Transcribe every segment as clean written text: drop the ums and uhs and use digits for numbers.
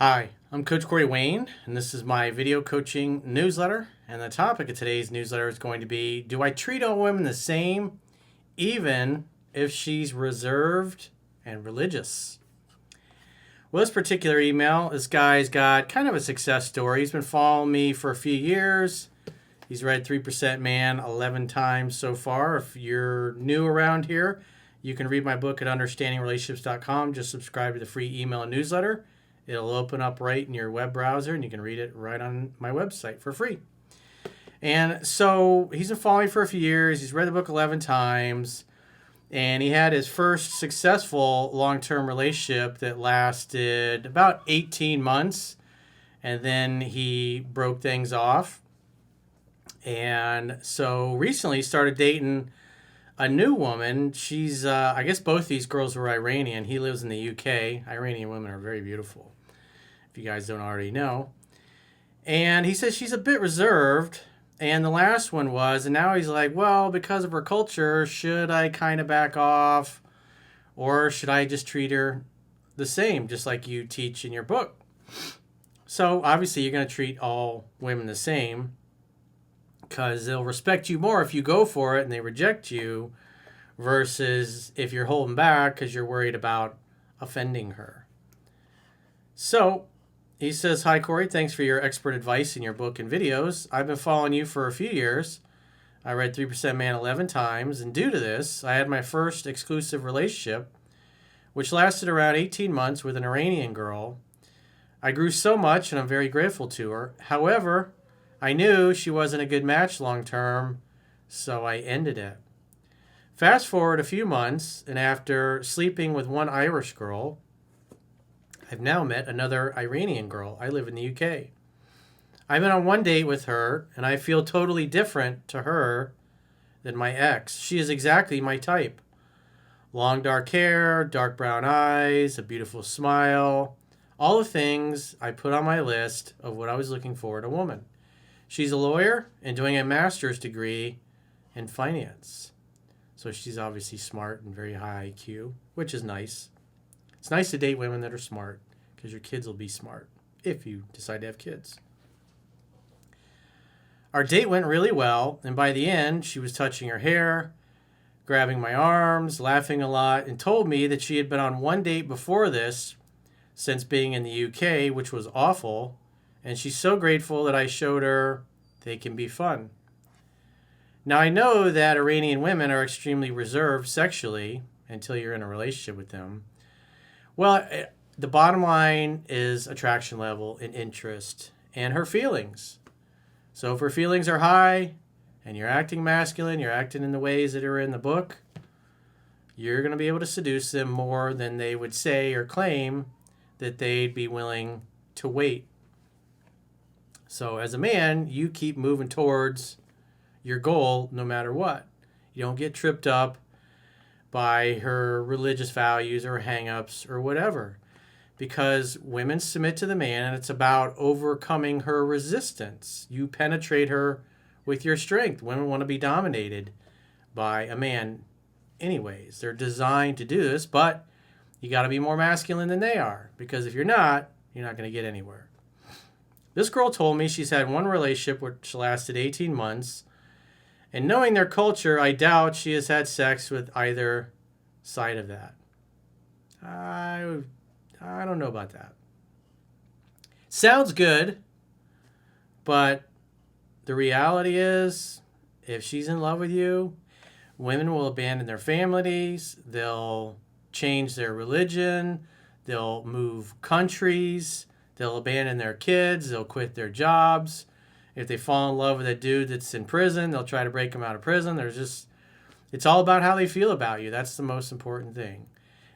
Hi, I'm Coach Corey Wayne, and this is my video coaching newsletter. And the topic of today's newsletter is going to be, do I treat all women the same, even if she's reserved and religious? Well, this particular email, this guy's got kind of a success story. He's been following me for a few years. He's read 3% Man 11 times so far. If you're new around here, you can read my book at understandingrelationships.com. Just subscribe to the free email and newsletter. It'll open up right in your web browser, and you can read it right on my website for free. And so he's been following me for a few years. He's read the book 11 times, and he had his first successful long-term relationship that lasted about 18 months, and then he broke things off. And so recently he started dating a new woman. She's, I guess both these girls were Iranian. He lives in the UK. Iranian women are very beautiful, if you guys don't already know. And he says she's a bit reserved. And the last one was, and now he's like, well, because of her culture, should I kind of back off? Or should I just treat her the same, just like you teach in your book? So obviously you're going to treat all women the same, because they'll respect you more if you go for it and they reject you, versus if you're holding back because you're worried about offending her. So he says, hi, Corey. Thanks for your expert advice in your book and videos. I've been following you for a few years. I read 3% Man 11 times, and due to this, I had my first exclusive relationship, which lasted around 18 months with an Iranian girl. I grew so much, and I'm very grateful to her. However, I knew she wasn't a good match long term, so I ended it. Fast forward a few months, and after sleeping with one Irish girl, I've now met another Iranian girl. I live in the UK. I've been on one date with her, and I feel totally different to her than my ex. She is exactly my type. Long dark hair, dark brown eyes, a beautiful smile. All the things I put on my list of what I was looking for in a woman. She's a lawyer and doing a master's degree in finance. So she's obviously smart and very high IQ, which is nice. It's nice to date women that are smart, because your kids will be smart if you decide to have kids. Our date went really well, and by the end, she was touching her hair, grabbing my arms, laughing a lot, and told me that she had been on one date before this since being in the UK, which was awful. And she's so grateful that I showed her they can be fun. Now, I know that Iranian women are extremely reserved sexually until you're in a relationship with them. Well, the bottom line is attraction level and interest and her feelings. So if her feelings are high and you're acting masculine, you're acting in the ways that are in the book, you're going to be able to seduce them more than they would say or claim that they'd be willing to wait. So as a man, you keep moving towards your goal no matter what. You don't get tripped up by her religious values or hang-ups or whatever. Because women submit to the man, and it's about overcoming her resistance. You penetrate her with your strength. Women want to be dominated by a man anyways. They're designed to do this, but you got to be more masculine than they are. Because if you're not going to get anywhere. This girl told me she's had one relationship which lasted 18 months, and knowing their culture, I doubt she has had sex with either side of that. I don't know about that. Sounds good, but the reality is, if she's in love with you, women will abandon their families, they'll change their religion, they'll move countries, they'll abandon their kids. They'll quit their jobs. If they fall in love with a dude that's in prison, they'll try to break him out of prison. It's all about how they feel about you. That's the most important thing.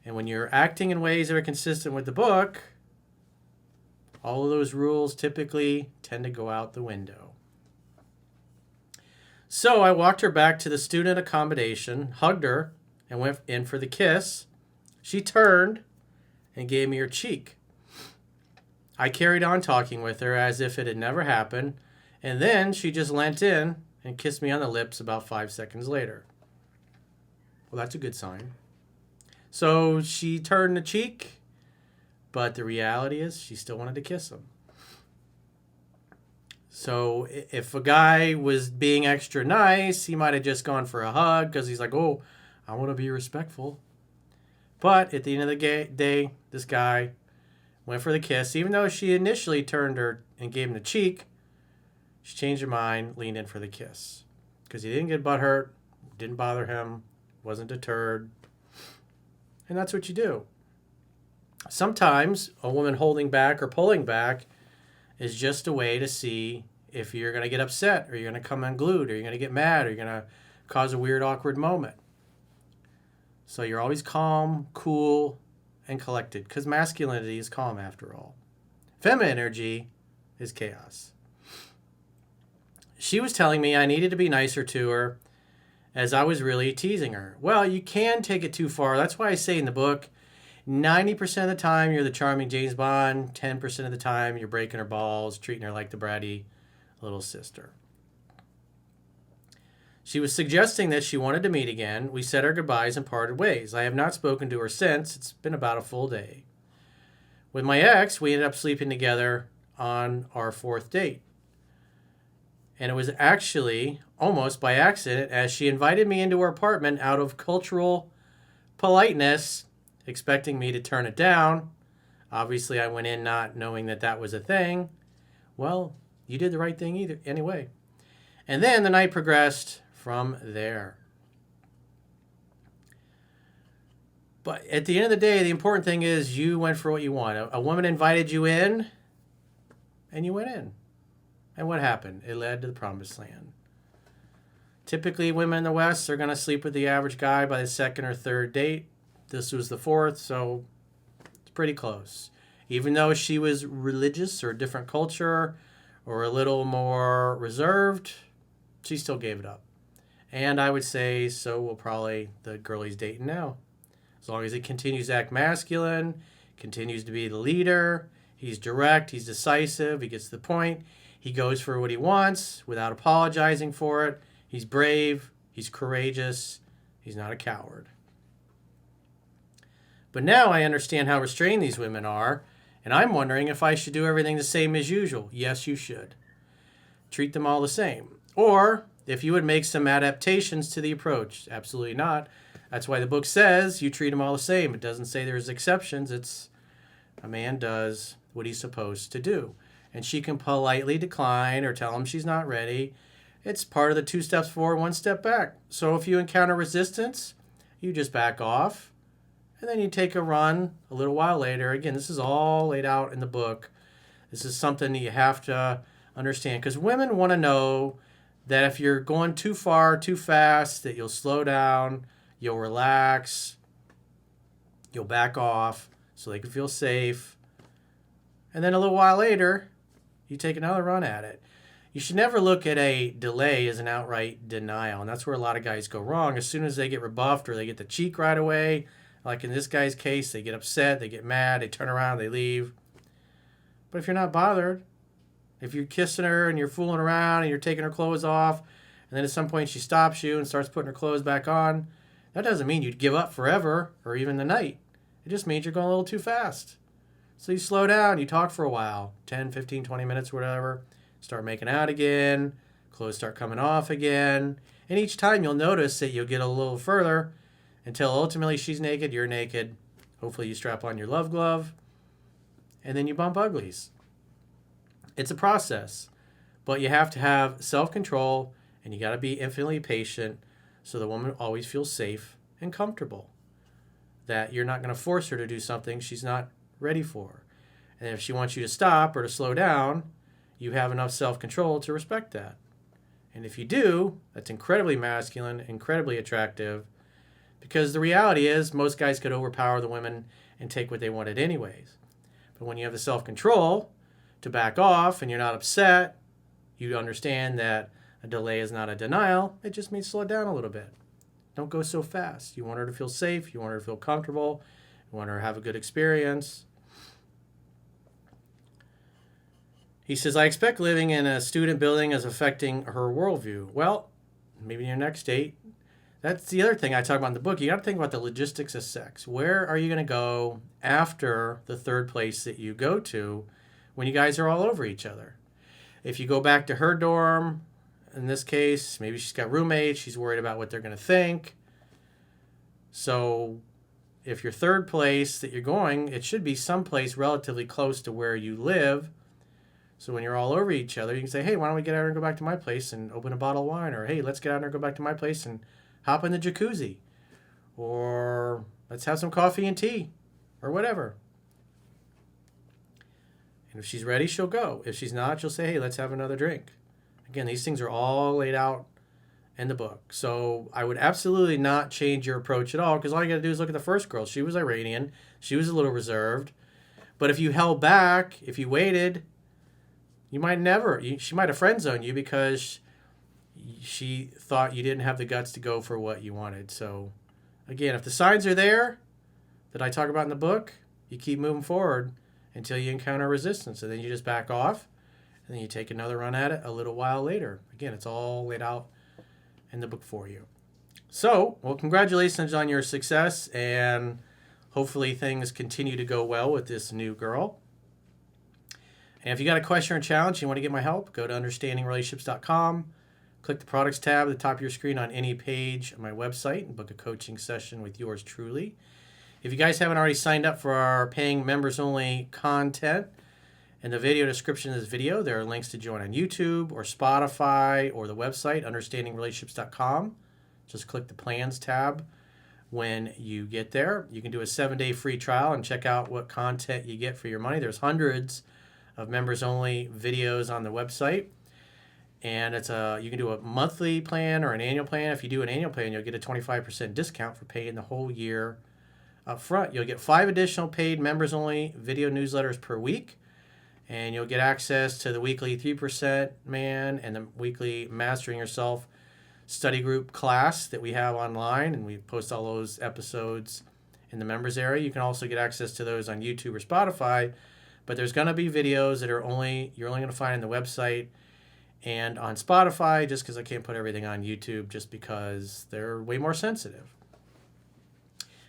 And when you're acting in ways that are consistent with the book, all of those rules typically tend to go out the window. So I walked her back to the student accommodation, hugged her, and went in for the kiss. She turned and gave me her cheek. I carried on talking with her as if it had never happened, and then she just leant in and kissed me on the lips about 5 seconds later. Well, that's a good sign. So she turned the cheek, But the reality is she still wanted to kiss him. So if a guy was being extra nice, he might have just gone for a hug because he's like, oh, I want to be respectful. But at the end of the day, this guy went for the kiss. Even though she initially turned her and gave him the cheek, she changed her mind, leaned in for the kiss. Because he didn't get butthurt, didn't bother him, wasn't deterred. And that's what you do. Sometimes a woman holding back or pulling back is just a way to see if you're going to get upset or you're going to come unglued or you're going to get mad or you're going to cause a weird, awkward moment. So you're always calm, cool, and collected because masculinity is calm after all. Feminine energy is chaos. She was telling me I needed to be nicer to her as I was really teasing her. Well, you can take it too far. That's why I say in the book, 90% of the time you're the charming James Bond, 10% of the time you're breaking her balls, treating her like the bratty little sister. She was suggesting that she wanted to meet again. We said our goodbyes and parted ways. I have not spoken to her since. It's been about a full day. With my ex, we ended up sleeping together on our 4th date. And it was actually almost by accident as she invited me into her apartment out of cultural politeness, expecting me to turn it down. Obviously, I went in not knowing that that was a thing. Well, you did the right thing anyway. And then the night progressed from there. But at the end of the day, the important thing is you went for what you want. A woman invited you in, and you went in. And what happened? It led to the promised land. Typically, women in the West are going to sleep with the average guy by the 2nd or 3rd date. This was the 4th, so it's pretty close. Even though she was religious or a different culture or a little more reserved, she still gave it up. And I would say so will probably the girl he's dating now. As long as he continues to act masculine, continues to be the leader, he's direct, he's decisive, he gets to the point, he goes for what he wants without apologizing for it. He's brave, he's courageous, he's not a coward. But now I understand how restrained these women are, and I'm wondering if I should do everything the same as usual. Yes, you should. Treat them all the same. Or if you would make some adaptations to the approach. Absolutely not. That's why the book says you treat them all the same. It doesn't say there's exceptions. It's a man does what he's supposed to do. And she can politely decline or tell him she's not ready. It's part of the 2 steps forward, 1 step back. So if you encounter resistance, you just back off. And then you take a run a little while later. Again, this is all laid out in the book. This is something that you have to understand. Because women want to know that if you're going too far, too fast, that you'll slow down, you'll relax, you'll back off so they can feel safe. And then a little while later, you take another run at it. You should never look at a delay as an outright denial. And that's where a lot of guys go wrong. As soon as they get rebuffed or they get the cheek right away, like in this guy's case, they get upset, they get mad, they turn around, they leave. But if you're not bothered, if you're kissing her and you're fooling around and you're taking her clothes off, and then at some point she stops you and starts putting her clothes back on, that doesn't mean you'd give up forever or even the night. It just means you're going a little too fast. So you slow down, you talk for a while, 10, 15, 20 minutes, whatever. Start making out again, clothes start coming off again. And each time you'll notice that you'll get a little further until ultimately she's naked, you're naked. Hopefully you strap on your love glove, and then you bump uglies. It's a process, but you have to have self-control, and you got to be infinitely patient so the woman always feels safe and comfortable, that you're not going to force her to do something she's not ready for. And if she wants you to stop or to slow down, you have enough self-control to respect that. And if you do, that's incredibly masculine, incredibly attractive, because the reality is most guys could overpower the women and take what they wanted anyways. But when you have the self-control to back off and you're not upset, you understand that a delay is not a denial. It just means slow it down a little bit. Don't go so fast. You want her to feel safe. You want her to feel comfortable. You want her to have a good experience. He says, I expect living in a student building is affecting her worldview. Well, maybe your next date, That's the other thing I talk about in the book. You got to think about the logistics of sex. Where are you going to go after the third place that you go to when you guys are all over each other? If you go back to her dorm, in this case, maybe she's got roommates. She's worried about what they're going to think. So if your third place that you're going, it should be someplace relatively close to where you live. So when you're all over each other, you can say, hey, why don't we get out and go back to my place and open a bottle of wine? Or, hey, let's get out and go back to my place and hop in the jacuzzi. Or let's have some coffee and tea. Or whatever. And if she's ready, she'll go. If she's not, she'll say, hey, let's have another drink. Again, these things are all laid out in the book. So I would absolutely not change your approach at all, because all you got to do is look at the first girl. She was Iranian. She was a little reserved. But if you held back, if you waited, you might never. She might have friend zoned you because she thought you didn't have the guts to go for what you wanted. So again, if the signs are there that I talk about in the book, you keep moving forward until you encounter resistance. And then you just back off, and then you take another run at it a little while later. Again, it's all laid out in the book for you. So, well, congratulations on your success, and hopefully things continue to go well with this new girl. And if you got a question or challenge, you want to get my help, go to understandingrelationships.com, click the products tab at the top of your screen on any page of my website, and book a coaching session with yours truly. If you guys haven't already signed up for our paying members only content, in the video description of this video, there are links to join on YouTube or Spotify or the website, understandingrelationships.com. Just click the plans tab when you get there. You can do a 7-day free trial and check out what content you get for your money. There's hundreds of members only videos on the website. And you can do a monthly plan or an annual plan. If you do an annual plan, you'll get a 25% discount for paying the whole year up front. You'll get 5 additional paid members only video newsletters per week. And you'll get access to the weekly 3% Man and the weekly Mastering Yourself study group class that we have online. And we post all those episodes in the members area. You can also get access to those on YouTube or Spotify. But there's going to be videos that you're only going to find on the website and on Spotify, just because I can't put everything on YouTube, just because they're way more sensitive.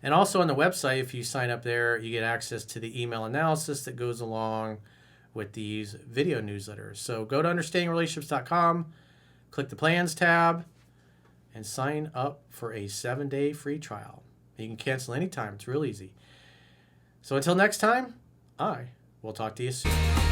And also on the website, if you sign up there, you get access to the email analysis that goes along with these video newsletters. So go to understandingrelationships.com, click the plans tab, and sign up for a 7-day free trial. You can cancel anytime. It's real easy. So until next time, I will talk to you soon.